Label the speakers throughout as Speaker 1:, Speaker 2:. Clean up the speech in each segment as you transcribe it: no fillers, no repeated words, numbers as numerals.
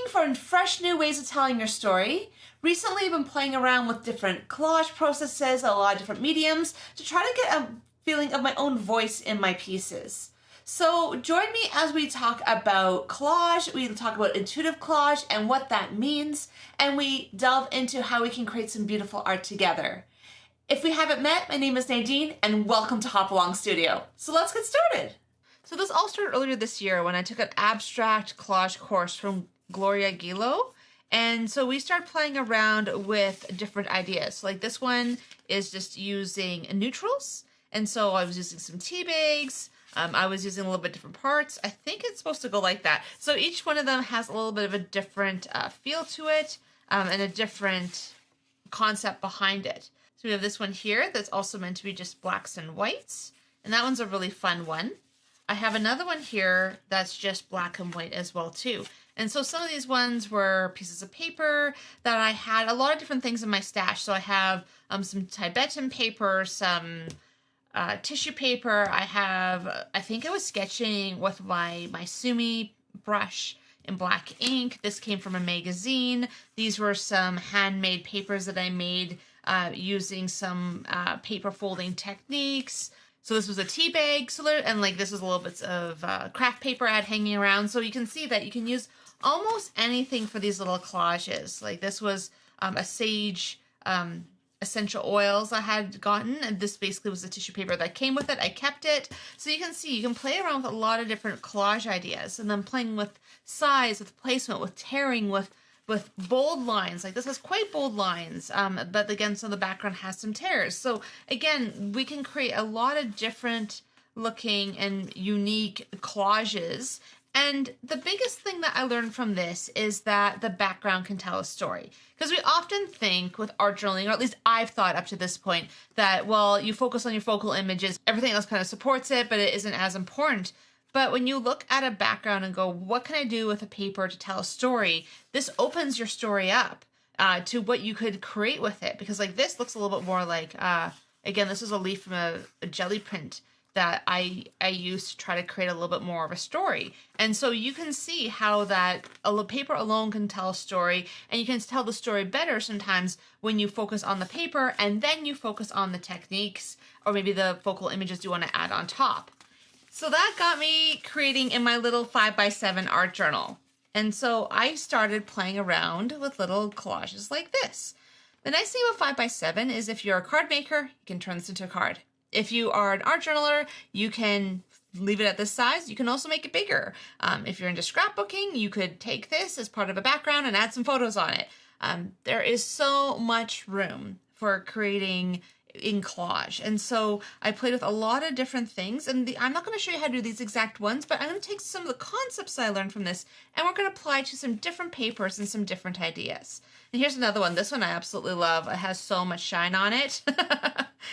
Speaker 1: for fresh new ways of telling your story? Recently I've been playing around with different collage processes, a lot of different mediums, to try to get a feeling of my own voice in my pieces. So join me as we talk about collage, we talk about intuitive collage and what that means, and we delve into how we can create some beautiful art together. If we haven't met, my name is Nadine, and welcome to Hop Along Studio. So let's get started. So this all started earlier this year when I took an abstract collage course from Gloria Gilo. And so we started playing around with different ideas. Like this one is just using neutrals. And so I was using some tea bags. I was using a little bit different parts. I think it's supposed to go like that. So each one of them has a little bit of a different feel to it and a different concept behind it. So we have this one here that's also meant to be just blacks and whites. And that one's a really fun one. I have another one here that's just black and white as well too. And so some of these ones were pieces of paper that I had a lot of different things in my stash. So I have some Tibetan paper, some tissue paper. I think I was sketching with my Sumi brush in black ink. This came from a magazine. These were some handmade papers that I made using some paper folding techniques. So this was a tea bag, and like this was a little bit of craft paper I had hanging around. So you can see that you can use almost anything for these little collages. Like this was a sage essential oils I had gotten, and this basically was the tissue paper that came with it. I kept it. So you can see you can play around with a lot of different collage ideas, and then playing with size, with placement, with tearing, with bold lines. Like this has quite bold lines, but again, so the background has some tears. So again, we can create a lot of different looking and unique collages. And the biggest thing that I learned from this is that the background can tell a story. Because we often think with art journaling, or at least I've thought up to this point, that, well, you focus on your focal images, everything else kind of supports it, but it isn't as important. But when you look at a background and go, what can I do with a paper to tell a story? This opens your story up to what you could create with it. Because like this looks a little bit more like, again, this is a leaf from a jelly print that I used to try to create a little bit more of a story. And so you can see how that paper alone can tell a story, and you can tell the story better sometimes when you focus on the paper and then you focus on the techniques or maybe the focal images you want to add on top. So that got me creating in my little 5x7 art journal. And so I started playing around with little collages like this. The nice thing about 5x7 is if you're a card maker, you can turn this into a card. If you are an art journaler, you can leave it at this size. You can also make it bigger. If you're into scrapbooking, you could take this as part of a background and add some photos on it. There is so much room for creating in collage. And so I played with a lot of different things, and I'm not going to show you how to do these exact ones, but I'm going to take some of the concepts I learned from this and we're going to apply to some different papers and some different ideas. And here's another one. This one I absolutely love. It has so much shine on it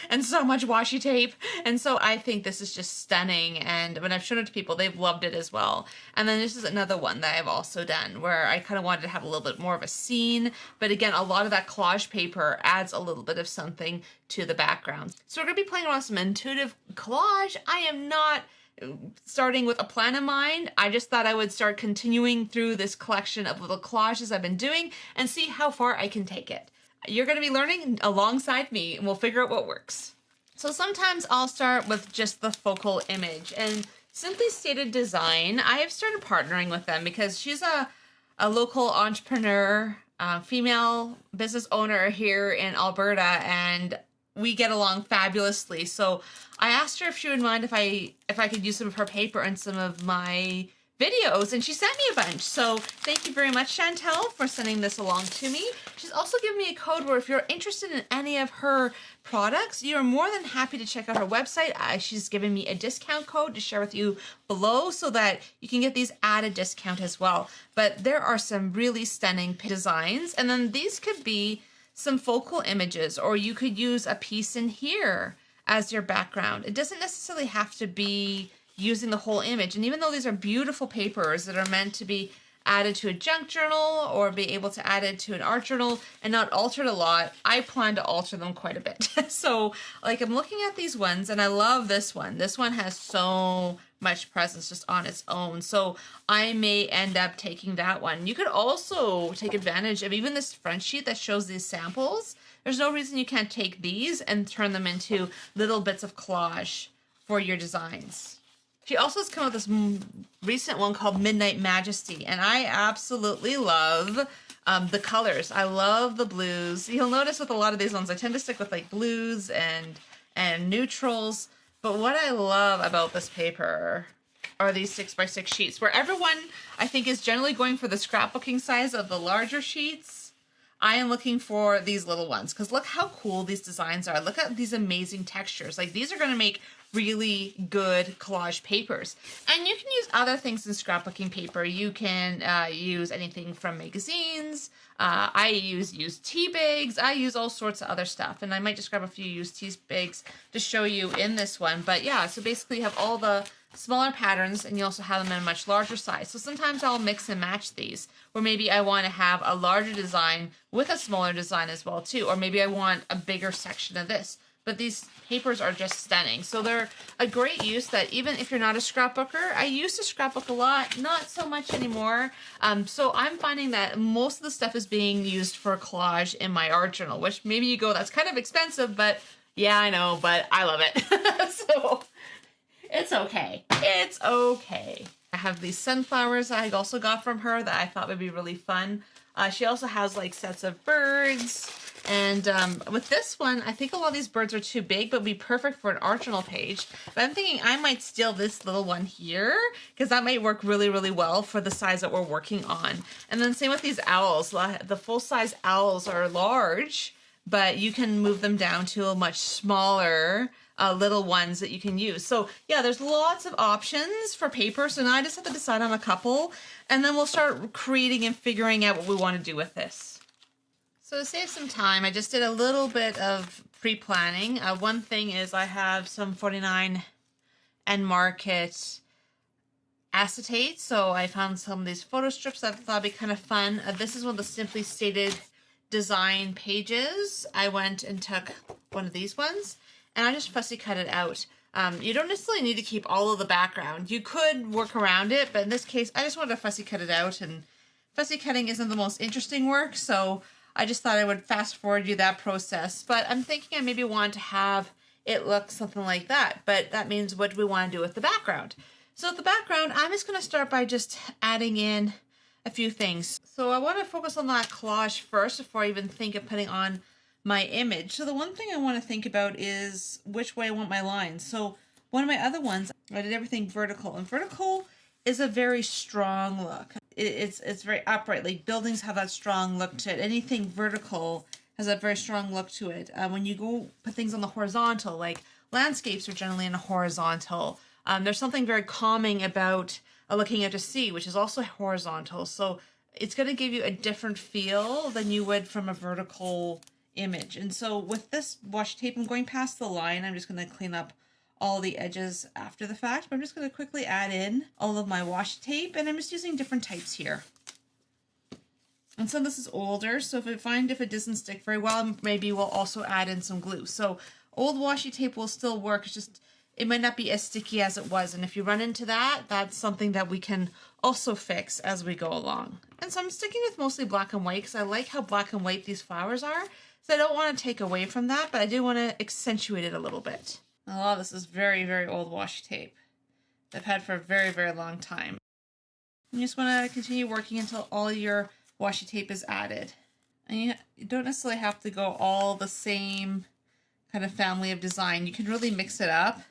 Speaker 1: and so much washi tape. And so I think this is just stunning. And when I've shown it to people, they've loved it as well. And then this is another one that I've also done where I kind of wanted to have a little bit more of a scene. But again, a lot of that collage paper adds a little bit of something to the background. So we're going to be playing around some intuitive collage. I am not starting with a plan in mind. I just thought I would start continuing through this collection of little collages I've been doing and see how far I can take it. You're going to be learning alongside me and we'll figure out what works. So sometimes I'll start with just the focal image, and Simply Stated Design, I have started partnering with them because she's a local entrepreneur, female business owner here in Alberta, and we get along fabulously. So I asked her if she would mind if I could use some of her paper in some of my videos, and she sent me a bunch. So thank you very much, Chantel, for sending this along to me. She's also given me a code where if you're interested in any of her products, you're more than happy to check out her website. She's given me a discount code to share with you below so that you can get these at a discount as well. But there are some really stunning designs, and then these could be some focal images, or you could use a piece in here as your background. It doesn't necessarily have to be using the whole image. And even though these are beautiful papers that are meant to be added to a junk journal or be able to add it to an art journal and not altered a lot, I plan to alter them quite a bit. So like I'm looking at these ones and I love this one. This one has so much presence just on its own. So I may end up taking that one. You could also take advantage of even this front sheet that shows these samples. There's no reason you can't take these and turn them into little bits of collage for your designs. She also has come out with this recent one called Midnight Majesty, and I absolutely love the colors. I love the blues. You'll notice with a lot of these ones, I tend to stick with like blues and neutrals. But what I love about this paper are these 6x6 sheets, where everyone, I think, is generally going for the scrapbooking size of the larger sheets. I am looking for these little ones, because look how cool these designs are. Look at these amazing textures. Like, these are going to make really good collage papers. And you can use other things in scrapbooking paper. You can use anything from magazines. I use used tea bags. I use all sorts of other stuff. And I might just grab a few used tea bags to show you in this one. But yeah, so basically you have all the smaller patterns, and you also have them in a much larger size. So sometimes I'll mix and match these, where maybe I want to have a larger design with a smaller design as well too, or maybe I want a bigger section of this. But these papers are just stunning. So they're a great use that even if you're not a scrapbooker, I used to scrapbook a lot, not so much anymore. So I'm finding that most of the stuff is being used for collage in my art journal, which maybe you go, that's kind of expensive, but yeah, I know, but I love it. So it's okay. It's okay. I have these sunflowers I also got from her that I thought would be really fun. She also has like sets of birds. And with this one, I think a lot of these birds are too big, but would be perfect for an art journal page. But I'm thinking I might steal this little one here, because that might work really, really well for the size that we're working on. And then same with these owls. The full-size owls are large, but you can move them down to a much smaller little ones that you can use. So yeah, there's lots of options for paper. So now I just have to decide on a couple, and then we'll start creating and figuring out what we want to do with this. So to save some time, I just did a little bit of pre-planning. One thing is I have some 49 End Market acetate. So I found some of these photo strips that I thought would be kind of fun. This is one of the Simply Stated design pages. I went and took one of these ones, and I just fussy cut it out. You don't necessarily need to keep all of the background. You could work around it, but in this case, I just wanted to fussy cut it out, and fussy cutting isn't the most interesting work, so I just thought I would fast forward you that process. But I'm thinking I maybe want to have it look something like that, but that means what do we want to do with the background? So with the background, I'm just going to start by just adding in a few things. So I want to focus on that collage first before I even think of putting on my image. So the one thing I want to think about is which way I want my lines. So one of my other ones, I did everything vertical, and vertical is a very strong look. It's very upright. Like buildings have that strong look to it. Anything vertical has a very strong look to it. When you go put things on the horizontal, like landscapes are generally in a horizontal. There's something very calming about looking at a sea, which is also horizontal. So it's going to give you a different feel than you would from a vertical image. And so with this washi tape, I'm going past the line. I'm just going to clean up all the edges after the fact, but I'm just going to quickly add in all of my washi tape, and I'm just using different types here. And some of this is older, so if it doesn't stick very well, maybe we'll also add in some glue. So old washi tape will still work, it's just it might not be as sticky as it was, and if you run into that, that's something that we can also fix as we go along. And so I'm sticking with mostly black and white because I like how black and white these flowers are, so I don't want to take away from that, but I do want to accentuate it a little bit. A lot of this is very, very old washi tape that I've had for a very, very long time. You just want to continue working until all your washi tape is added. And you don't necessarily have to go all the same kind of family of design. You can really mix it up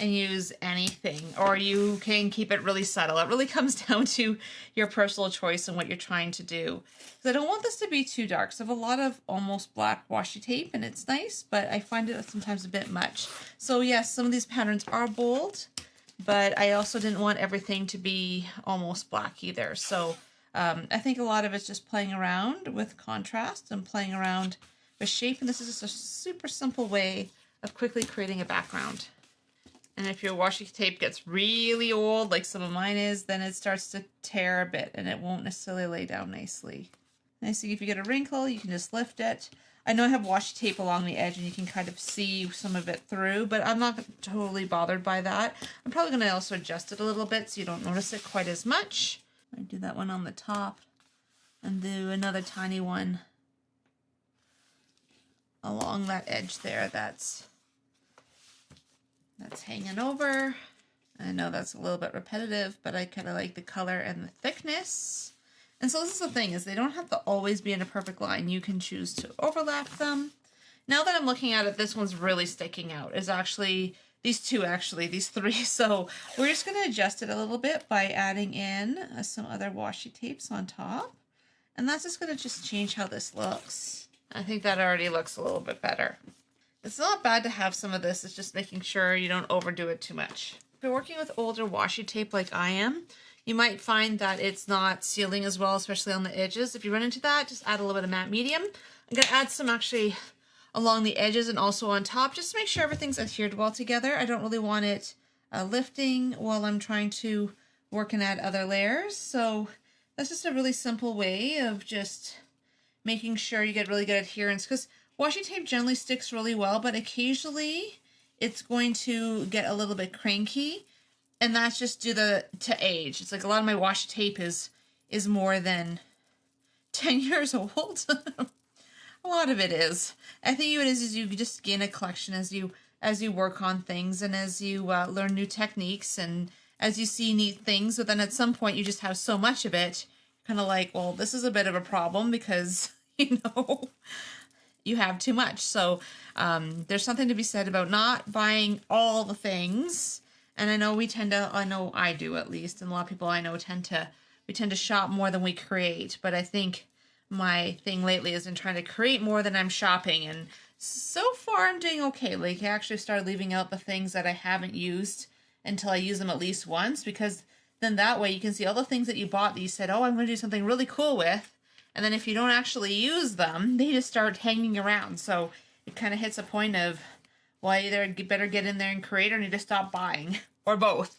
Speaker 1: and use anything, or you can keep it really subtle. It really comes down to your personal choice and what you're trying to do. Because I don't want this to be too dark. So I have a lot of almost black washi tape, and it's nice, but I find it sometimes a bit much. So yes, some of these patterns are bold, but I also didn't want everything to be almost black either. So I think a lot of it's just playing around with contrast and playing around with shape. And this is just a super simple way of quickly creating a background. And if your washi tape gets really old, like some of mine is, then it starts to tear a bit and it won't necessarily lay down nicely. And I see if you get a wrinkle, you can just lift it. I know I have washi tape along the edge and you can kind of see some of it through, but I'm not totally bothered by that. I'm probably going to also adjust it a little bit so you don't notice it quite as much. I do that one on the top and do another tiny one along that edge there that's hanging over. I know that's a little bit repetitive, but I kind of like the color and the thickness. And so this is the thing, is they don't have to always be in a perfect line. You can choose to overlap them. Now that I'm looking at it, this one's really sticking out. Is actually, these three. So we're just going to adjust it a little bit by adding in some other washi tapes on top. And that's just going to just change how this looks. I think that already looks a little bit better. It's not bad to have some of this. It's just making sure you don't overdo it too much. If you're working with older washi tape like I am, you might find that it's not sealing as well, especially on the edges. If you run into that, just add a little bit of matte medium. I'm going to add some actually along the edges and also on top, just to make sure everything's adhered well together. I don't really want it lifting while I'm trying to work and add other layers. So that's just a really simple way of just making sure you get really good adherence, because washi tape generally sticks really well, but occasionally it's going to get a little bit cranky. And that's just due to age. It's like a lot of my washi tape is more than 10 years old. A lot of it is. I think what it is you just gain a collection as you work on things and as you learn new techniques and as you see neat things. But then at some point you just have so much of it, kind of like, well, this is a bit of a problem because, you know, you have too much. So there's something to be said about not buying all the things. And I know I know I do at least, and a lot of people I know tend to shop more than we create. But I think my thing lately has been trying to create more than I'm shopping, and so far I'm doing okay. Like, I actually started leaving out the things that I haven't used until I use them at least once, because then that way you can see all the things that you bought that you said, oh, I'm going to do something really cool with, and then if you don't actually use them, they just start hanging around. So it kind of hits a point of, well, I either better get in there and create or need to stop buying, or both.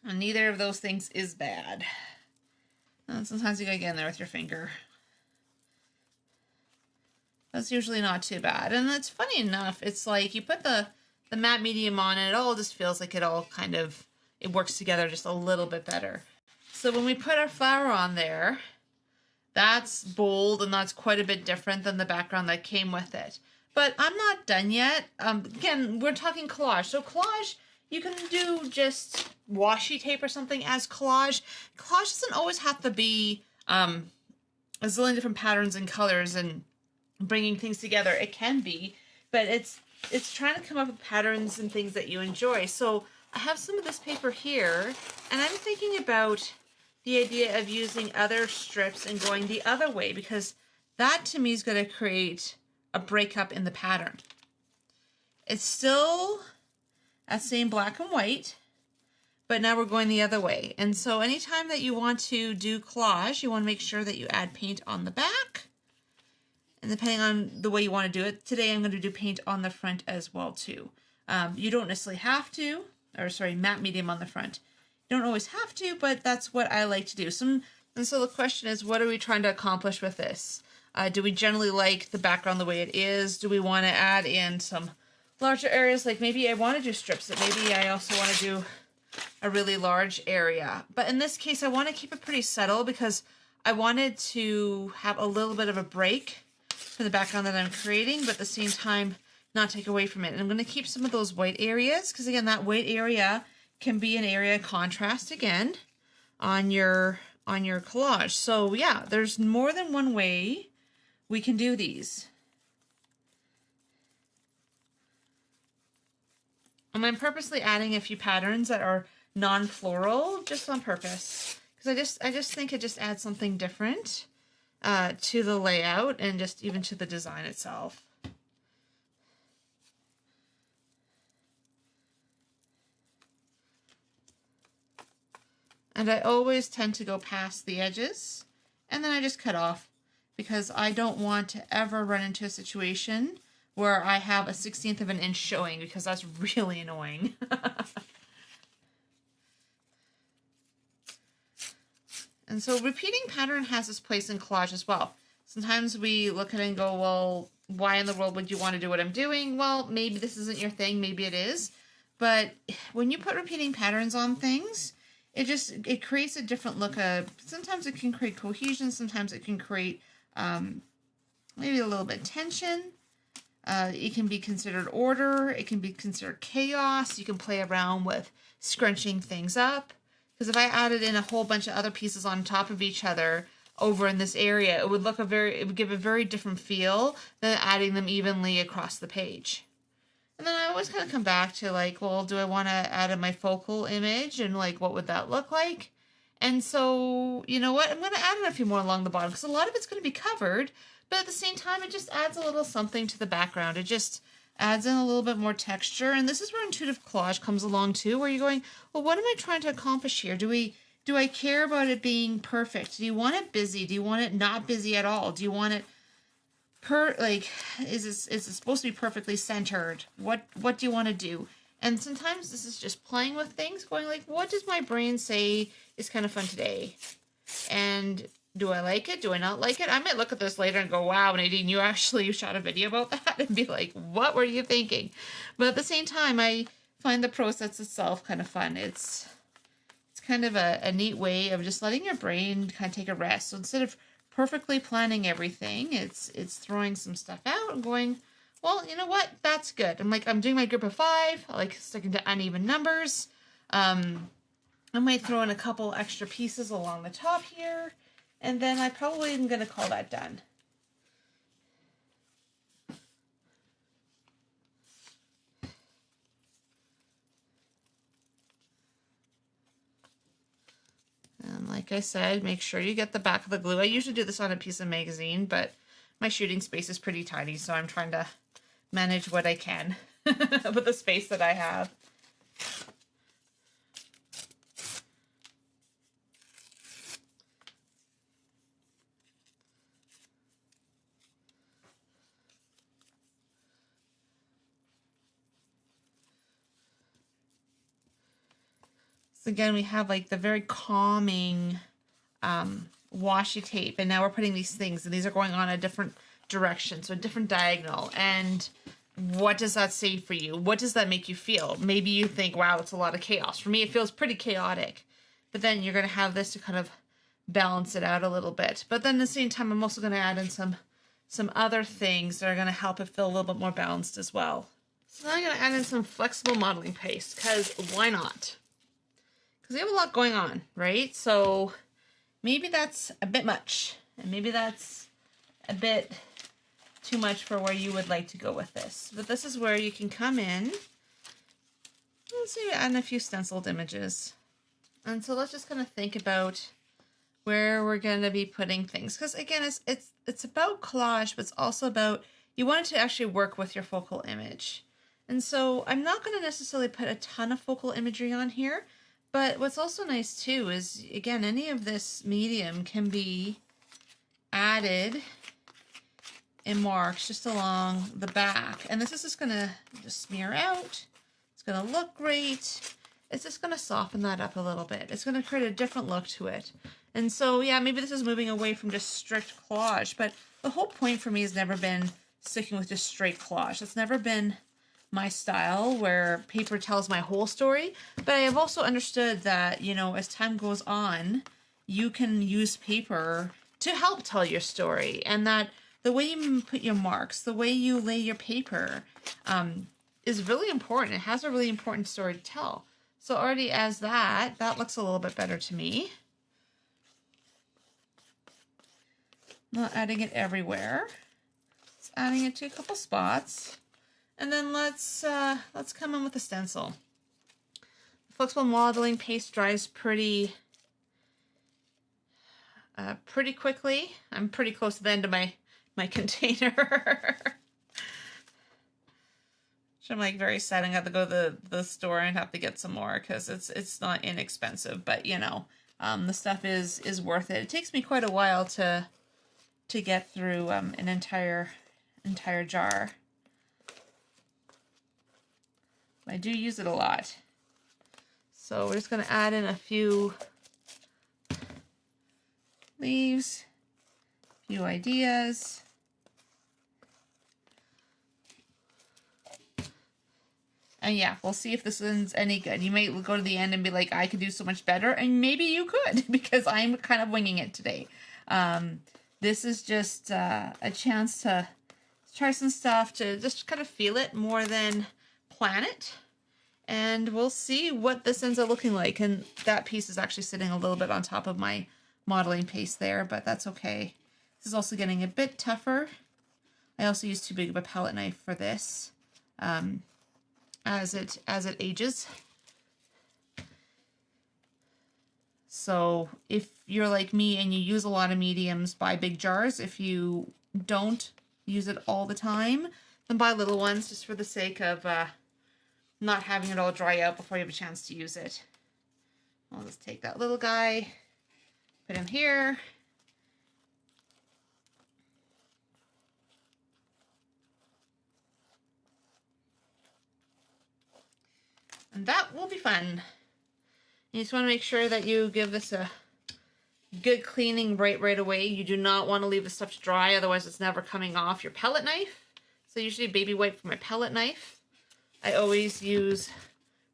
Speaker 1: And neither of those things is bad. And sometimes you gotta get in there with your finger. That's usually not too bad. And it's funny enough, it's like you put the matte medium on and it all just feels like it works together just a little bit better. So when we put our flower on there, that's bold and that's quite a bit different than the background that came with it. But I'm not done yet. Again, we're talking collage. So collage, you can do just washi tape or something as collage. Collage doesn't always have to be a zillion different patterns and colors and bringing things together. It can be, but it's trying to come up with patterns and things that you enjoy. So I have some of this paper here, and I'm thinking about the idea of using other strips and going the other way, because that to me is going to create a breakup in the pattern. It's still that same black and white, but now we're going the other way. And so anytime that you want to do collage, you want to make sure that you add paint on the back. And depending on the way you want to do it, today I'm going to do paint on the front as well too. You don't necessarily have to, matte medium on the front. You don't always have to, but that's what I like to do. And so the question is, what are we trying to accomplish with this? Do we generally like the background the way it is? Do we want to add in some larger areas? Like maybe I want to do strips, but maybe I also want to do a really large area. But in this case, I want to keep it pretty subtle because I wanted to have a little bit of a break for the background that I'm creating, but at the same time, not take away from it. And I'm going to keep some of those white areas because again, that white area can be an area of contrast again on your collage. So yeah, there's more than one way we can do these. And I'm purposely adding a few patterns that are non-floral just on purpose, because I just think it just adds something different to the layout and just even to the design itself. And I always tend to go past the edges and then I just cut off, because I don't want to ever run into a situation where I have a 1/16 of an inch showing, because that's really annoying. And so repeating pattern has its place in collage as well. Sometimes we look at it and go, well, why in the world would you want to do what I'm doing? Well, maybe this isn't your thing, maybe it is. But when you put repeating patterns on things, it creates a different look. Sometimes it can create cohesion, sometimes it can create maybe a little bit of tension. It can be considered order, it can be considered chaos. You can play around with scrunching things up. Because if I added in a whole bunch of other pieces on top of each other over in this area, it would give a very different feel than adding them evenly across the page. And then I always kind of come back to like, well, do I want to add in my focal image and like, what would that look like? And so, you know what? I'm going to add in a few more along the bottom because a lot of it's going to be covered, but at the same time, it just adds a little something to the background. It just adds in a little bit more texture. And this is where intuitive collage comes along too, where you're going, well, what am I trying to accomplish here? Do I care about it being perfect? Do you want it busy? Do you want it not busy at all? Do you want it is it supposed to be perfectly centered? What do you want to do? And sometimes this is just playing with things, going like, what does my brain say is kind of fun today? And do I like it? Do I not like it? I might look at this later and go, wow, Nadine, you actually shot a video about that, and be like, what were you thinking? But at the same time, I find the process itself kind of fun. It's kind of a neat way of just letting your brain kind of take a rest. So instead of perfectly planning everything, it's throwing some stuff out and going, well, you know what? That's good. I'm doing my group of 5. I like sticking to uneven numbers. I might throw in a couple extra pieces along the top here, and then I probably am going to call that done. And like I said, make sure you get the back of the glue. I usually do this on a piece of magazine, but my shooting space is pretty tiny, so I'm trying to manage what I can with the space that I have. So again, we have like the very calming washi tape, and now we're putting these things, and these are going on a different direction, so a different diagonal. And what does that say for you? What does that make you feel? Maybe you think, wow, it's a lot of chaos. For me, it feels pretty chaotic. But then you're going to have this to kind of balance it out a little bit. But then at the same time, I'm also going to add in some other things that are going to help it feel a little bit more balanced as well. So now I'm going to add in some flexible modeling paste, because why not? Because we have a lot going on, right? So maybe that's a bit much, and maybe that's a bit too much for where you would like to go with this. But this is where you can come in. Let's see, add in a few stenciled images. And so let's just kind of think about where we're going to be putting things. Because again, it's about collage, but it's also about, you want it to actually work with your focal image. And so I'm not going to necessarily put a ton of focal imagery on here. But what's also nice too is, again, any of this medium can be added in marks just along the back. And this is just going to just smear out. It's going to look great. It's just going to soften that up a little bit. It's going to create a different look to it. And so, yeah, maybe this is moving away from just strict collage. But the whole point for me has never been sticking with just straight collage. It's never been my style where paper tells my whole story. But I have also understood that, you know, as time goes on, you can use paper to help tell your story. And that the way you put your marks, the way you lay your paper is really important. It has a really important story to tell. So already as that looks a little bit better to me. Not adding it everywhere. Just adding it to a couple spots. And then let's come in with the stencil. The flexible modeling paste dries pretty quickly. I'm pretty close to the end of my container. So I'm like very sad. I have to go to the store and have to get some more because it's not inexpensive, but you know, the stuff is worth it. It takes me quite a while to get through an entire jar. I do use it a lot. So we're just going to add in a few leaves, a few ideas. And yeah, we'll see if this one's any good. You might go to the end and be like, I could do so much better. And maybe you could, because I'm kind of winging it today. This is just a chance to try some stuff, to just kind of feel it more than plan it. And we'll see what this ends up looking like. And that piece is actually sitting a little bit on top of my modeling paste there, but that's okay. This is also getting a bit tougher. I also used too big of a palette knife for this as it ages. So if you're like me and you use a lot of mediums, buy big jars. If you don't use it all the time, then buy little ones just for the sake of not having it all dry out before you have a chance to use it. I'll just take that little guy, put him here. And that will be fun. You just want to make sure that you give this a good cleaning right away. You do not want to leave the stuff to dry, otherwise it's never coming off your palette knife. So usually baby wipe for my palette knife. I always use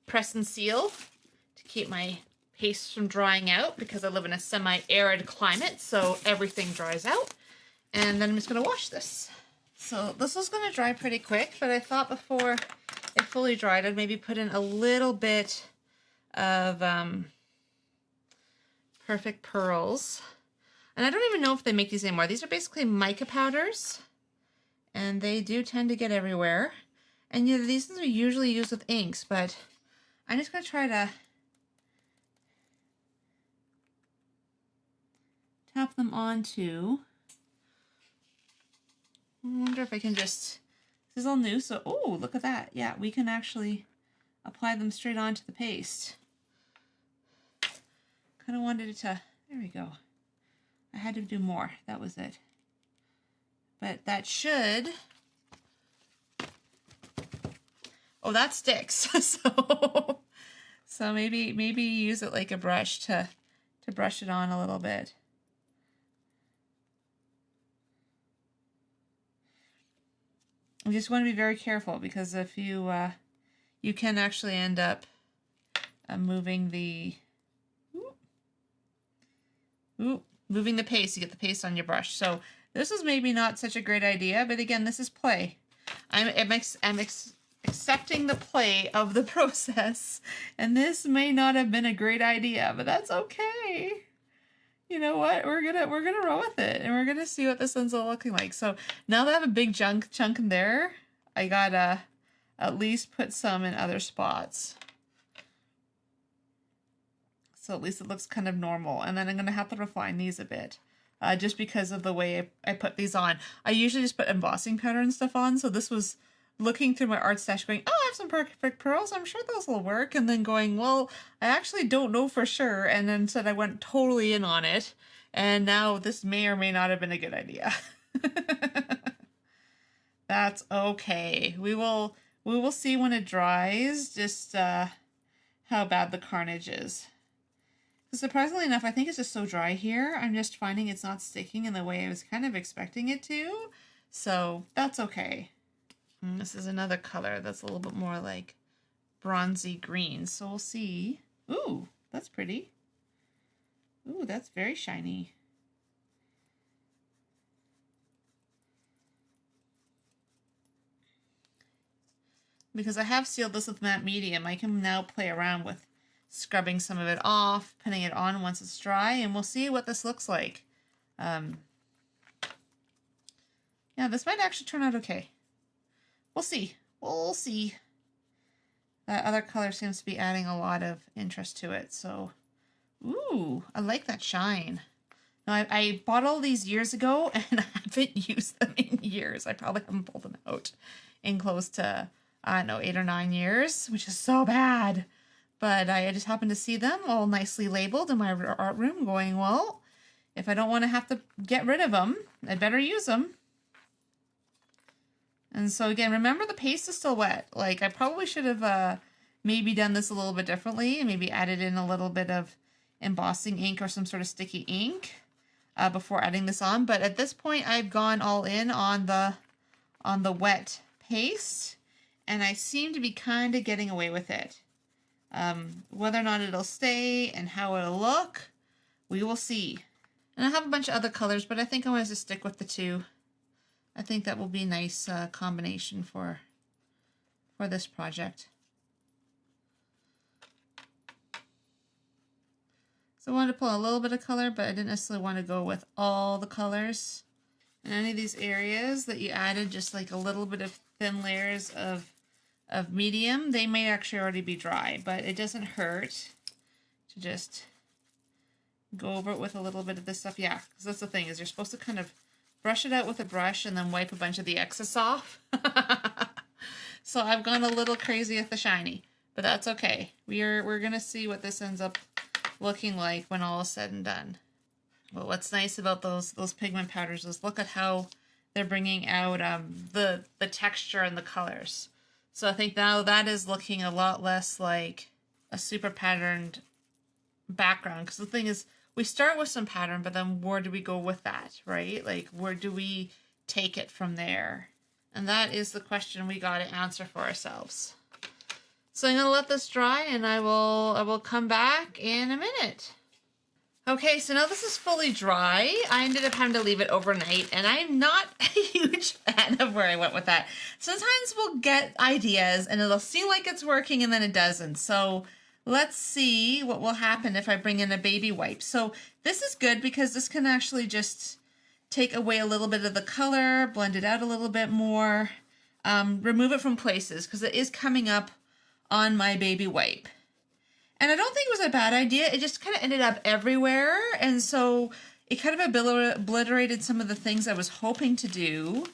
Speaker 1: press and seal to keep my paste from drying out, because I live in a semi-arid climate, so everything dries out. And then I'm just going to wash this. So this was going to dry pretty quick, but I thought before it fully dried, I'd maybe put in a little bit of Perfect Pearls. And I don't even know if they make these anymore. These are basically mica powders, and they do tend to get everywhere. And yeah, these things are usually used with inks, but I'm just going to try to tap them onto. I wonder if I can just, this is all new, so, oh, look at that. Yeah, we can actually apply them straight onto the paste. Kind of wanted it to, there we go. I had to do more, that was it. But that should, oh, that sticks. so maybe use it like a brush to brush it on a little bit. You just want to be very careful, because if you you can actually end up moving the moving the paste. You get the paste on your brush. So this is maybe not such a great idea, but again, this is play. I'm accepting the play of the process, and this may not have been a great idea, but that's okay. You know what? We're gonna roll with it, and we're gonna see what this ends up looking like. So now that I have a big chunk in there, I gotta at least put some in other spots. So at least it looks kind of normal. And then I'm gonna have to refine these a bit, just because of the way I put these on. I usually just put embossing powder and stuff on. So this was looking through my art stash going, oh, I have some Perfect Pearls, I'm sure those will work. And then going, well, I actually don't know for sure. And then said I went totally in on it. And now this may or may not have been a good idea. That's okay. We will see when it dries just how bad the carnage is. Surprisingly enough, I think it's just so dry here. I'm just finding it's not sticking in the way I was kind of expecting it to. So that's okay. And this is another color that's a little bit more like bronzy green. So we'll see. Ooh, that's pretty. Ooh, that's very shiny. Because I have sealed this with matte medium, I can now play around with scrubbing some of it off, putting it on once it's dry, and we'll see what this looks like. Yeah, this might actually turn out okay. We'll see. We'll see. That other color seems to be adding a lot of interest to it, so... Ooh, I like that shine. Now, I bought all these years ago, and I haven't used them in years. I probably haven't pulled them out in close to, I don't know, 8 or 9 years, which is so bad. But I just happened to see them all nicely labeled in my art room going, well, if I don't want to have to get rid of them, I better use them. And so again, remember the paste is still wet. Like I probably should have maybe done this a little bit differently and maybe added in a little bit of embossing ink or some sort of sticky ink.
Speaker 2: before adding this on. But at this point, I've gone all in on the wet paste, and I seem to be kind of getting away with it. Whether or not it'll stay and how it'll look, we will see. And I have a bunch of other colors, but I think I want to stick with the two. I think that will be a nice combination for this project. So I wanted to pull a little bit of color, but I didn't necessarily want to go with all the colors. And any of these areas that you added just like a little bit of thin layers of medium, they may actually already be dry, but it doesn't hurt to just go over it with a little bit of this stuff. Yeah, because that's the thing, is you're supposed to kind of brush it out with a brush and then wipe a bunch of the excess off. So I've gone a little crazy with the shiny, but that's okay. We're gonna see what this ends up looking like when all is said and done. Well, what's nice about those pigment powders is look at how they're bringing out the texture and the colors. So I think now that is looking a lot less like a super patterned background, because the thing is, we start with some pattern, but then where do we go with that, right? Like, where do we take it from there? And that is the question we got to answer for ourselves. So I'm going to let this dry, and I will come back in a minute. Okay, so now this is fully dry. I ended up having to leave it overnight, and I'm not a huge fan of where I went with that. Sometimes we'll get ideas, and it'll seem like it's working, and then it doesn't. So let's see what will happen if I bring in a baby wipe. So this is good because this can actually just take away a little bit of the color, blend it out a little bit more, remove it from places, because it is coming up on my baby wipe. And I don't think it was a bad idea. It just kind of ended up everywhere. And so it kind of obliterated some of the things I was hoping to do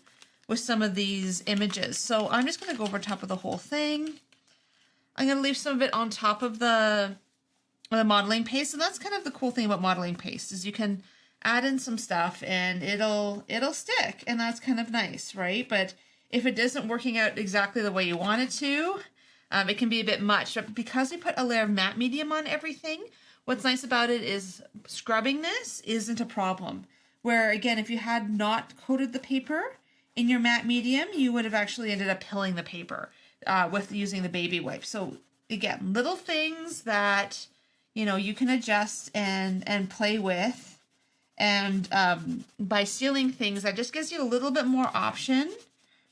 Speaker 2: with some of these images. So I'm just going to go over top of the whole thing. I'm going to leave some of it on top of the modeling paste. And that's kind of the cool thing about modeling paste, is you can add in some stuff and it'll stick. And that's kind of nice, right? But if it isn't working out exactly the way you want it to, it can be a bit much. But because we put a layer of matte medium on everything, what's nice about it is scrubbing this isn't a problem. Where, again, if you had not coated the paper in your matte medium, you would have actually ended up pilling the paper with using the baby wipe. So, again, little things that, you know, you can adjust and play with. And by sealing things, that just gives you a little bit more option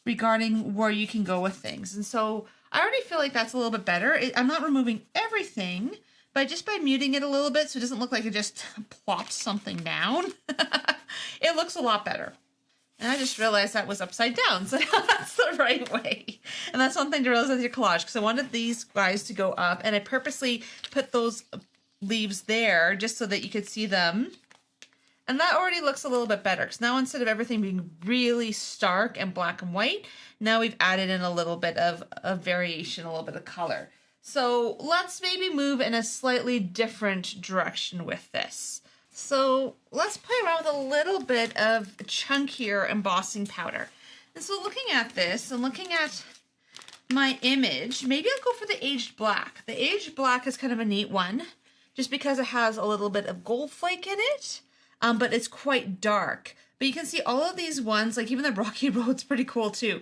Speaker 2: regarding where you can go with things. And so I already feel like that's a little bit better. I'm not removing everything, but just by muting it a little bit so it doesn't look like it just plopped something down, it looks a lot better. And I just realized that was upside down, so that's the right way. And that's one thing to realize with your collage, because I wanted these guys to go up, and I purposely put those leaves there just so that you could see them. And that already looks a little bit better, because now instead of everything being really stark and black and white, now we've added in a little bit of variation, a little bit of color. So let's maybe move in a slightly different direction with this. So let's play around with a little bit of chunkier embossing powder. And so looking at this and looking at my image, maybe I'll go for the aged black. The aged black is kind of a neat one, just because it has a little bit of gold flake in it. But it's quite dark. But you can see all of these ones, like even the Rocky Road's pretty cool too.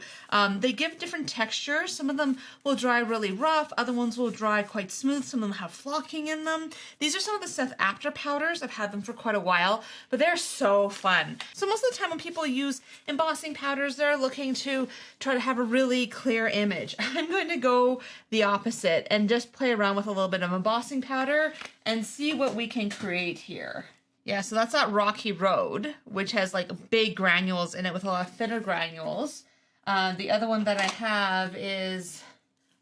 Speaker 2: They give different textures. Some of them will dry really rough. Other ones will dry quite smooth. Some of them have flocking in them. These are some of the Seth Apter powders. I've had them for quite a while, but they're so fun. So most of the time when people use embossing powders, they're looking to try to have a really clear image. I'm going to go the opposite and just play around with a little bit of embossing powder and see what we can create here. Yeah, so that's that Rocky Road, which has like big granules in it with a lot of thinner granules. The other one that I have is,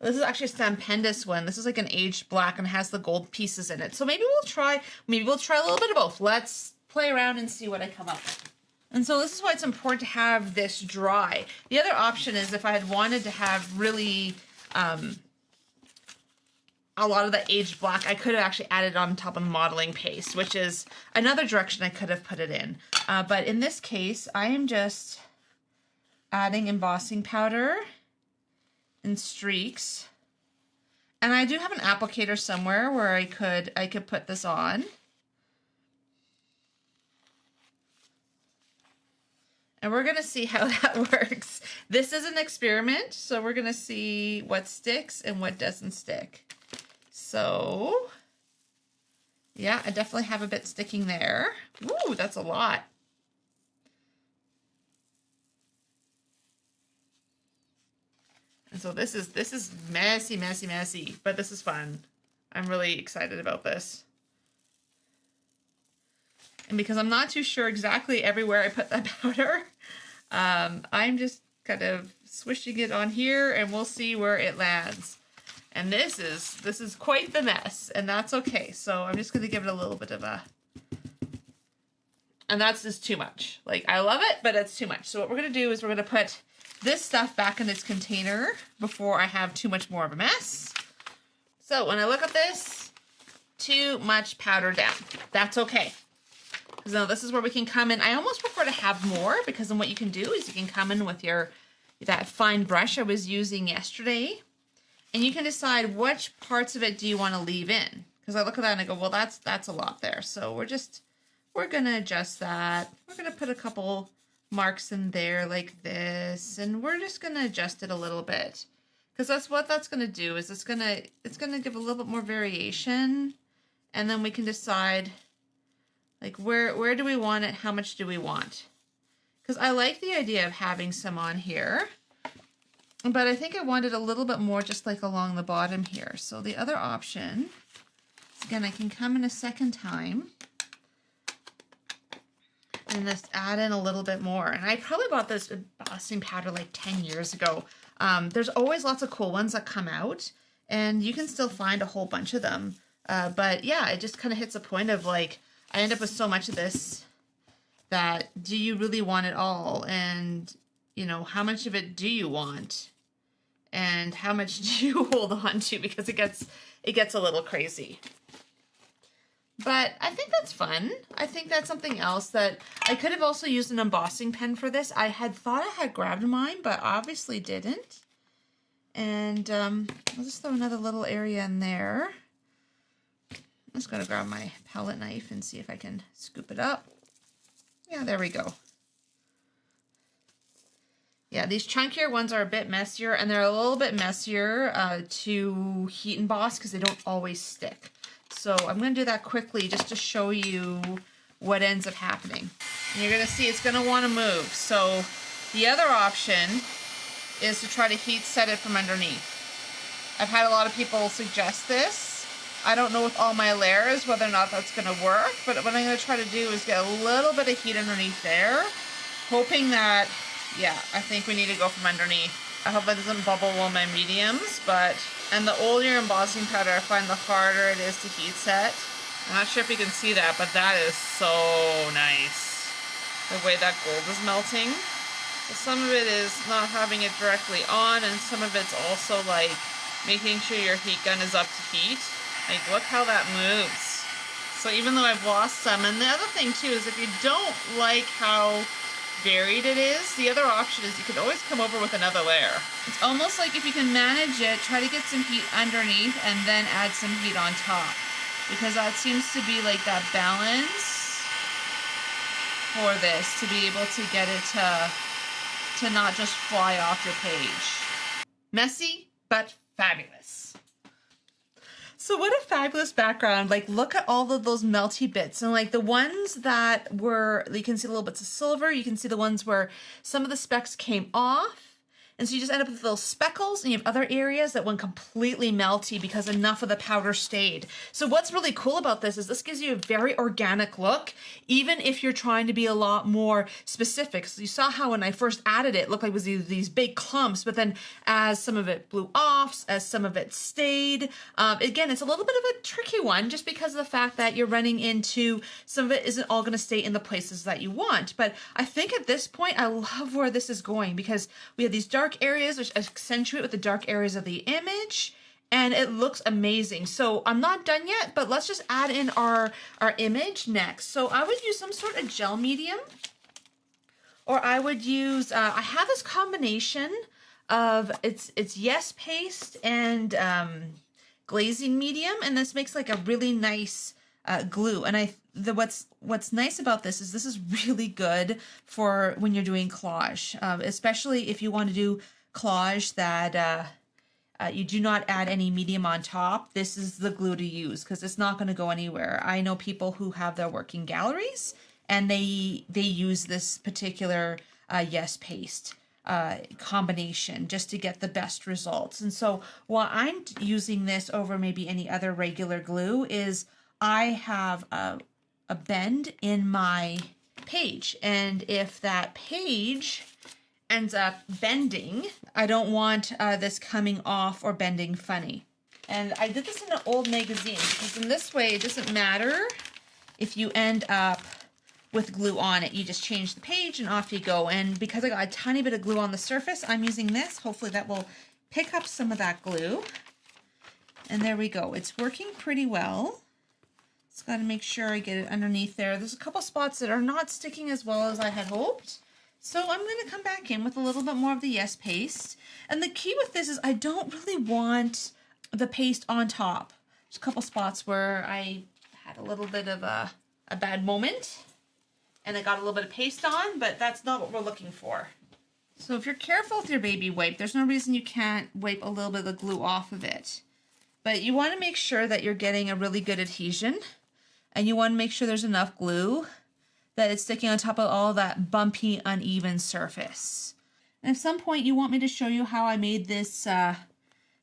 Speaker 2: this is actually a Stampendous one. This is like an aged black and has the gold pieces in it. So maybe we'll try a little bit of both. Let's play around and see what I come up with. And so this is why it's important to have this dry. The other option is if I had wanted to have really a lot of the aged black, I could have actually added on top of modeling paste, which is another direction I could have put it in. But in this case, I am just adding embossing powder in streaks. And I do have an applicator somewhere where I could put this on. And we're going to see how that works. This is an experiment, so we're going to see what sticks and what doesn't stick. So, yeah, I definitely have a bit sticking there. Ooh, that's a lot. And so this is messy, messy, messy, but this is fun. I'm really excited about this. And because I'm not too sure exactly everywhere I put that powder, I'm just kind of swishing it on here and we'll see where it lands. And this is quite the mess, and that's okay. So I'm just gonna give it a little bit of a, and that's just too much. Like, I love it, but it's too much. So what we're gonna do is we're gonna put this stuff back in its container before I have too much more of a mess. So when I look at this, too much powder down. That's okay. So this is where we can come in. I almost prefer to have more, because then what you can do is you can come in with that fine brush I was using yesterday, and you can decide which parts of it do you want to leave in. Because I look at that and I go, well, that's a lot there. So we're gonna adjust that. We're gonna put a couple marks in there like this, and we're just gonna adjust it a little bit, because that's what that's gonna do. Is it's gonna give a little bit more variation, and then we can decide, like, where do we want it? How much do we want? Because I like the idea of having some on here, but I think I wanted a little bit more just like along the bottom here. So the other option is, again, I can come in a second time and just add in a little bit more. And I probably bought this embossing powder like 10 years ago. There's always lots of cool ones that come out, and you can still find a whole bunch of them. But yeah, it just kind of hits a point of, like, I end up with so much of this that, do you really want it all? And, you know, how much of it do you want? And how much do you hold on to? Because it gets a little crazy. But I think that's fun. I think that's something else that I could have also used an embossing pen for this. I had thought I had grabbed mine, but obviously didn't. And I'll just throw another little area in there. I'm just going to grab my palette knife and see if I can scoop it up. Yeah, there we go. Yeah, these chunkier ones are a bit messier, and they're a little bit messier to heat emboss because they don't always stick. So I'm going to do that quickly just to show you what ends up happening. And you're going to see it's going to want to move. So the other option is to try to heat set it from underneath. I've had a lot of people suggest this. I don't know with all my layers whether or not that's going to work, but what I'm going to try to do is get a little bit of heat underneath there, hoping that, yeah, I think we need to go from underneath. I hope it doesn't bubble on my mediums, and the older embossing powder, I find the harder it is to heat set. I'm not sure if you can see that, but that is so nice. The way that gold is melting. So some of it is not having it directly on, and some of it's also like making sure your heat gun is up to heat. Like, look how that moves. So even though I've lost some, and the other thing too is if you don't like how varied it is, the other option is you could always come over with another layer. It's almost like if you can manage it, try to get some heat underneath and then add some heat on top, because that seems to be like that balance for this, to be able to get it to not just fly off your page. Messy, but fabulous. So what a fabulous background. Like, look at all of those melty bits, and like the ones that were, you can see little bits of silver, you can see the ones where some of the specks came off. And so you just end up with little speckles, and you have other areas that went completely melty because enough of the powder stayed. So what's really cool about this is this gives you a very organic look, even if you're trying to be a lot more specific. So you saw how when I first added it, it looked like it was these big clumps, but then as some of it blew off, as some of it stayed, again, it's a little bit of a tricky one just because of the fact that you're running into some of it isn't all going to stay in the places that you want. But I think at this point, I love where this is going, because we have these dark areas which accentuate with the dark areas of the image, and it looks amazing. So I'm not done yet, but let's just add in our image next. So I would use some sort of gel medium, or I would use I have this combination of it's Yes Paste and glazing medium, and this makes like a really nice glue. And what's nice about this is really good for when you're doing collage, especially if you want to do collage that you do not add any medium on top. This is the glue to use because it's not going to go anywhere. I know people who have their working galleries and they use this particular Yes Paste combination just to get the best results. And so while I'm using this over maybe any other regular glue is I have a bend in my page. And if that page ends up bending, I don't want this coming off or bending funny. And I did this in an old magazine because in this way, it doesn't matter if you end up with glue on it. You just change the page and off you go. And because I got a tiny bit of glue on the surface, I'm using this. Hopefully that will pick up some of that glue. And there we go. It's working pretty well. Just got to make sure I get it underneath there. There's a couple spots that are not sticking as well as I had hoped. So I'm going to come back in with a little bit more of the Yes Paste. And the key with this is I don't really want the paste on top. There's a couple spots where I had a little bit of a bad moment and I got a little bit of paste on, but that's not what we're looking for. So if you're careful with your baby wipe, there's no reason you can't wipe a little bit of the glue off of it. But you want to make sure that you're getting a really good adhesion, and you want to make sure there's enough glue that it's sticking on top of all that bumpy, uneven surface. And at some point you want me to show you how I made this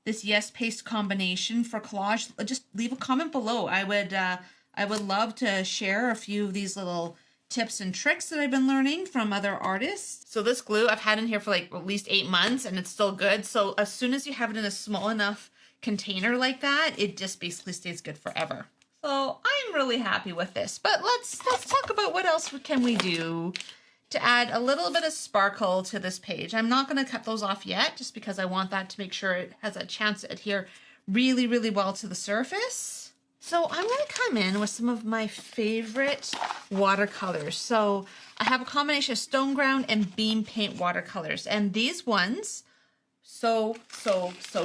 Speaker 2: this Yes Paste combination for collage, just leave a comment below. I would love to share a few of these little tips and tricks that I've been learning from other artists. So this glue I've had in here for like at least 8 months and it's still good. So as soon as you have it in a small enough container like that, it just basically stays good forever. So I'm really happy with this, but let's talk about what else can we do to add a little bit of sparkle to this page. I'm not going to cut those off yet just because I want that to make sure it has a chance to adhere really, really well to the surface. So I'm going to come in with some of my favorite watercolors. So I have a combination of stone ground and beam paint watercolors, and these ones so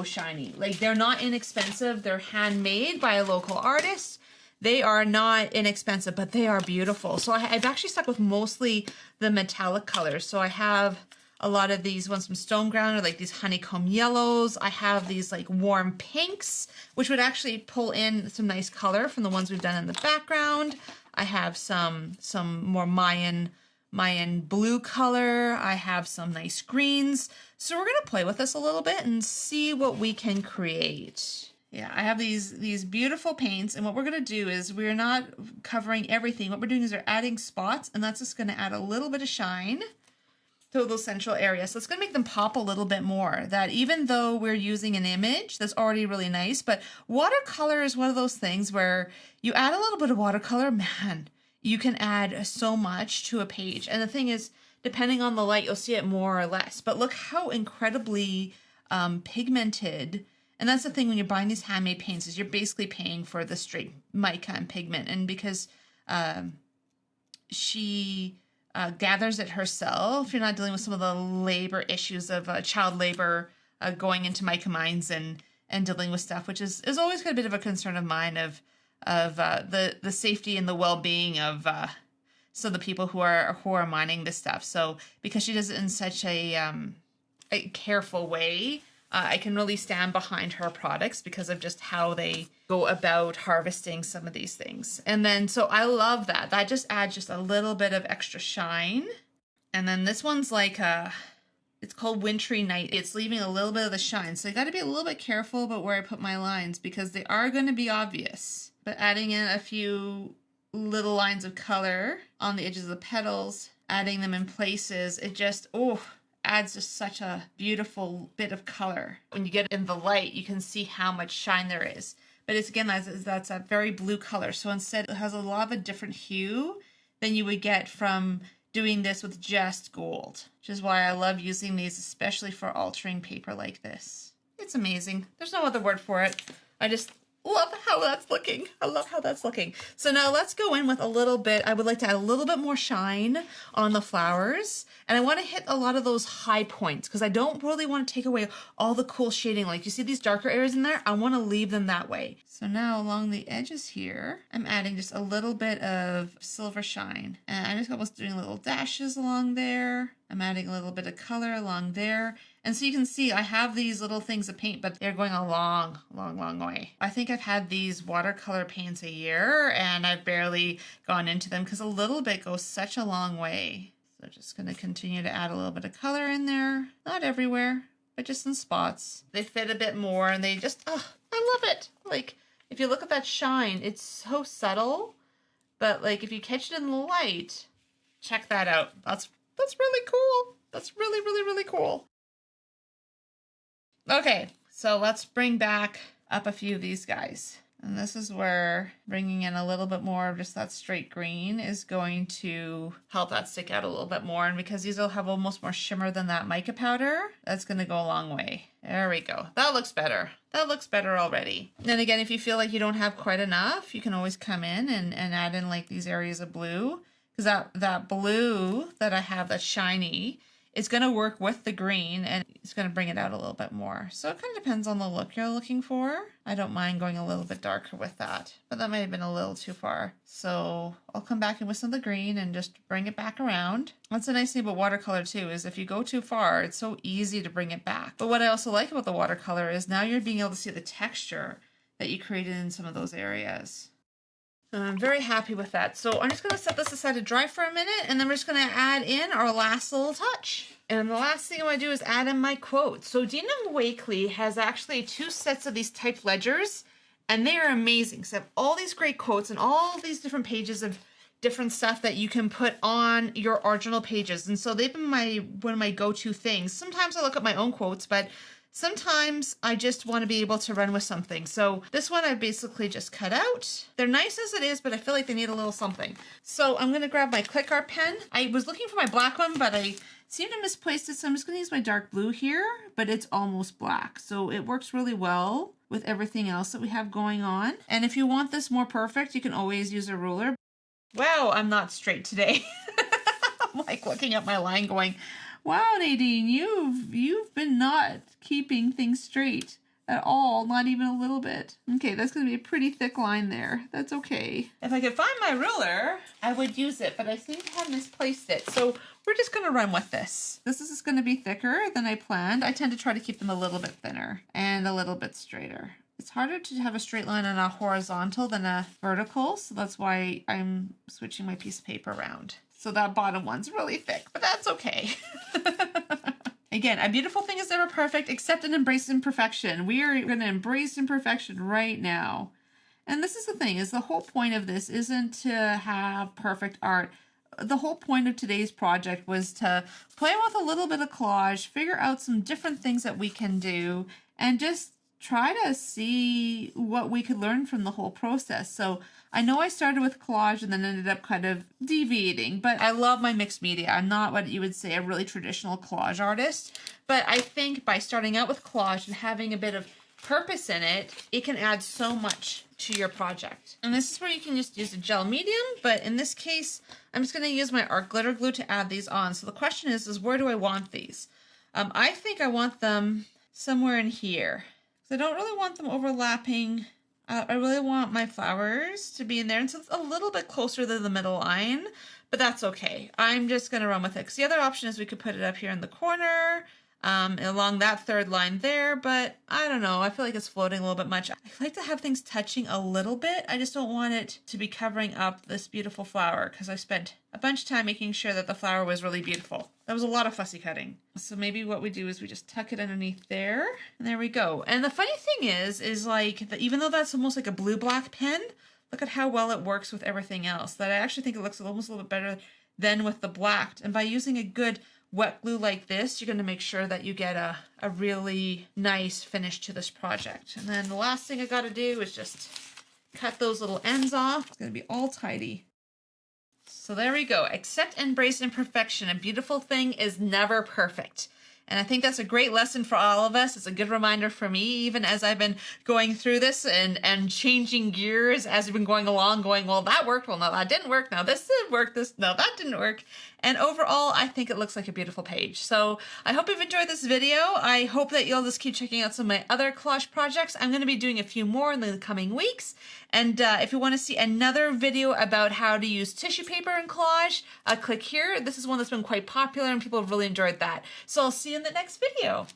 Speaker 2: shiny. Like, they're not inexpensive. They're handmade by a local artist. They are not inexpensive, but they are beautiful. So I've actually stuck with mostly the metallic colors. So I have a lot of these ones from stone ground, or like these honeycomb yellows. I have these like warm pinks, which would actually pull in some nice color from the ones we've done in the background. I have some more Mayan blue color. I have some nice greens. So we're gonna play with this a little bit and see what we can create. Yeah, I have these beautiful paints, and what we're gonna do is we're not covering everything. What we're doing is we're adding spots, and that's just gonna add a little bit of shine to those central areas. So it's gonna make them pop a little bit more. That even though we're using an image that's already really nice, but watercolor is one of those things where you add a little bit of watercolor, man, you can add so much to a page. And the thing is, depending on the light, you'll see it more or less. But look how incredibly pigmented. And that's the thing when you're buying these handmade paints, is you're basically paying for the straight mica and pigment. And because she gathers it herself, you're not dealing with some of the labor issues of child labor going into mica mines and dealing with stuff, which is always got a bit of a concern of mine of the safety and the well-being of some of the people who are mining this stuff. So because she does it in such a careful way, I can really stand behind her products because of just how they go about harvesting some of these things. And then, so I love that. That just adds just a little bit of extra shine. And then this one's like it's called Wintry Night. It's leaving a little bit of the shine. So I got to be a little bit careful about where I put my lines because they are going to be obvious. But adding in a few little lines of color on the edges of the petals, adding them in places, it just, adds just such a beautiful bit of color. When you get it in the light, you can see how much shine there is. But it's, again, that's a very blue color. So instead, it has a lot of a different hue than you would get from doing this with just gold, which is why I love using these, especially for altering paper like this. It's amazing. There's no other word for it. I just Love how that's looking. I love how that's looking. So now let's go in with a little bit. I would like to add a little bit more shine on the flowers. And I want to hit a lot of those high points because I don't really want to take away all the cool shading. Like you see these darker areas in there, I want to leave them that way. So now along the edges here, I'm adding just a little bit of silver shine. And I'm just almost doing little dashes along there. I'm adding a little bit of color along there. And so you can see I have these little things of paint, but they're going a long, long, long way. I think I've had these watercolor paints a year and I've barely gone into them because a little bit goes such a long way. So just going to continue to add a little bit of color in there. Not everywhere, but just in spots. They fit a bit more and they just, oh, I love it. Like if you look at that shine, it's so subtle, but like if you catch it in the light, check that out. That's really cool. That's really, really, really cool. Okay, so let's bring back up a few of these guys. And this is where bringing in a little bit more of just that straight green is going to help that stick out a little bit more. And because these will have almost more shimmer than that mica powder, that's going to go a long way. There we go. That looks better. That looks better already. And then again, if you feel like you don't have quite enough, you can always come in and add in like these areas of blue. Because that blue that I have that's shiny, it's going to work with the green and it's going to bring it out a little bit more. So it kind of depends on the look you're looking for. I don't mind going a little bit darker with that, but that might have been a little too far. So I'll come back in with some of the green and just bring it back around. That's the nice thing about watercolor too, is if you go too far, it's so easy to bring it back. But what I also like about the watercolor is now you're being able to see the texture that you created in some of those areas. I'm very happy with that. So I'm just going to set this aside to dry for a minute, and then we're just going to add in our last little touch. And the last thing I want to do is add in my quotes. So Dina Wakley has actually 2 sets of these typed ledgers, and they are amazing. So I have all these great quotes and all these different pages of different stuff that you can put on your original pages. And so they've been one of my go-to things. Sometimes I look at my own quotes, but sometimes I just want to be able to run with something. So this one I basically just cut out. They're nice as it is, but I feel like they need a little something. So I'm going to grab my click art pen. I was looking for my black one, but I seem to misplace it. So I'm just going to use my dark blue here, but it's almost black. So it works really well with everything else that we have going on. And if you want this more perfect, you can always use a ruler. Wow, I'm not straight today. I'm like looking at my line going, wow, Nadine, you've been not keeping things straight at all, not even a little bit. Okay, that's going to be a pretty thick line there. That's okay. If I could find my ruler, I would use it, but I seem to have misplaced it. So we're just going to run with this. This is going to be thicker than I planned. I tend to try to keep them a little bit thinner and a little bit straighter. It's harder to have a straight line on a horizontal than a vertical, so that's why I'm switching my piece of paper around. So that bottom one's really thick, but that's okay. Again, a beautiful thing is never perfect, except an embrace imperfection. We are going to embrace imperfection right now. And this is the thing, is the whole point of this isn't to have perfect art. The whole point of today's project was to play with a little bit of collage, figure out some different things that we can do, and just try to see what we could learn from the whole process. So I know I started with collage and then ended up kind of deviating, but I love my mixed media. I'm not what you would say a really traditional collage artist, but I think by starting out with collage and having a bit of purpose in it, it can add so much to your project. And this is where you can just use a gel medium, but in this case, I'm just going to use my art glitter glue to add these on. So the question is where do I want these? I think I want them somewhere in here. I don't really want them overlapping. I really want my flowers to be in there. And so it's a little bit closer to the middle line, but that's okay. I'm just going to run with it. Because the other option is we could put it up here in the corner, along that third line there, but I don't know. I feel like it's floating a little bit much. I like to have things touching a little bit. I just don't want it to be covering up this beautiful flower because I spent a bunch of time making sure that the flower was really beautiful. That was a lot of fussy cutting. So maybe what we do is we just tuck it underneath there, and there we go. And the funny thing is like, that even though that's almost like a blue-black pen, look at how well it works with everything else. That I actually think it looks almost a little bit better than with the black. And by using a good wet glue like this, you're going to make sure that you get a really nice finish to this project. And then the last thing I got to do is just cut those little ends off. It's going to be all tidy. So there we go. Accept, embrace imperfection. A beautiful thing is never perfect. And I think that's a great lesson for all of us. It's a good reminder for me, even as I've been going through this and changing gears as we've been going along, going, well, that worked. Well, no, that didn't work. Now this did work. No, that didn't work. And overall, I think it looks like a beautiful page. So I hope you've enjoyed this video. I hope that you'll just keep checking out some of my other collage projects. I'm going to be doing a few more in the coming weeks. And if you want to see another video about how to use tissue paper in collage, click here. This is one that's been quite popular and people have really enjoyed that. So I'll see you in the next video.